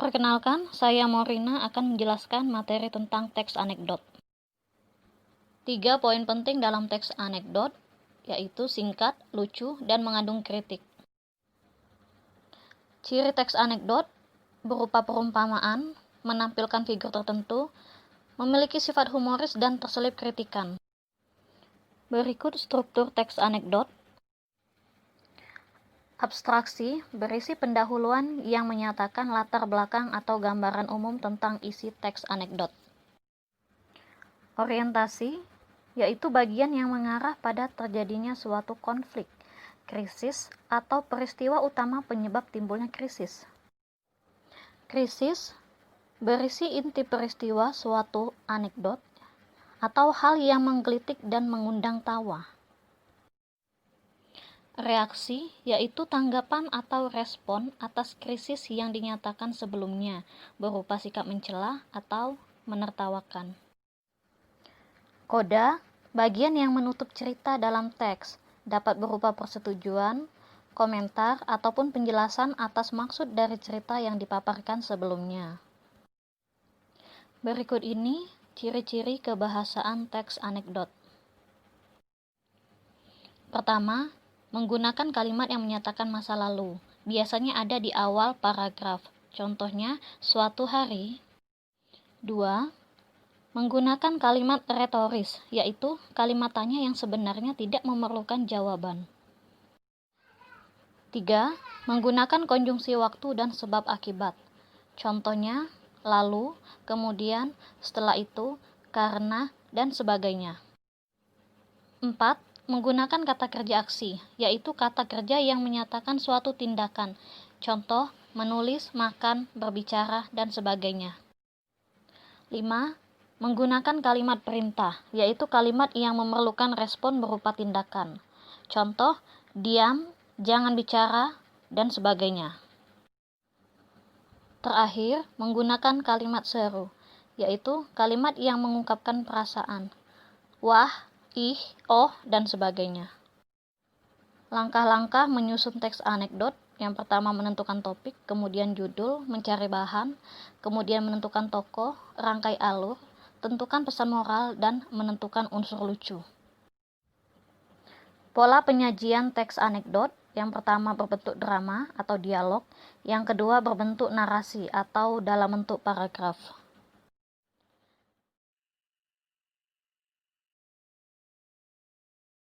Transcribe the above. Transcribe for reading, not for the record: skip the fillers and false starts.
Perkenalkan, saya Morina akan menjelaskan materi tentang teks anekdot. 3 poin penting dalam teks anekdot, yaitu singkat, lucu, dan mengandung kritik. Ciri teks anekdot berupa perumpamaan, menampilkan figur tertentu, memiliki sifat humoris dan terselip kritikan. Berikut struktur teks anekdot. Abstraksi berisi pendahuluan yang menyatakan latar belakang atau gambaran umum tentang isi teks anekdot. Orientasi yaitu bagian yang mengarah pada terjadinya suatu konflik, krisis, atau peristiwa utama penyebab timbulnya krisis. Krisis berisi inti peristiwa suatu anekdot atau hal yang menggelitik dan mengundang tawa. Reaksi yaitu tanggapan atau respon atas krisis yang dinyatakan sebelumnya, berupa sikap mencela atau menertawakan. Koda, bagian yang menutup cerita dalam teks, dapat berupa persetujuan, komentar, ataupun penjelasan atas maksud dari cerita yang dipaparkan sebelumnya. Berikut ini ciri-ciri kebahasaan teks anekdot. Pertama, menggunakan kalimat yang menyatakan masa lalu. Biasanya ada di awal paragraf. Contohnya, suatu hari. 2. Menggunakan kalimat retoris, yaitu kalimat tanya yang sebenarnya tidak memerlukan jawaban. 3. Menggunakan konjungsi waktu dan sebab akibat. Contohnya, lalu, kemudian, setelah itu, karena, dan sebagainya. 4. Menggunakan kata kerja aksi, yaitu kata kerja yang menyatakan suatu tindakan. Contoh, menulis, makan, berbicara, dan sebagainya. 5. Menggunakan kalimat perintah, yaitu kalimat yang memerlukan respon berupa tindakan. Contoh, diam, jangan bicara, dan sebagainya. Terakhir, menggunakan kalimat seru, yaitu kalimat yang mengungkapkan perasaan. Wah, ih, oh, dan sebagainya. Langkah-langkah menyusun teks anekdot. Yang pertama menentukan topik, kemudian judul, mencari bahan, kemudian menentukan tokoh, rangkai alur, tentukan pesan moral, dan menentukan unsur lucu. Pola penyajian teks anekdot. Yang pertama berbentuk drama atau dialog, yang kedua berbentuk narasi atau dalam bentuk paragraf.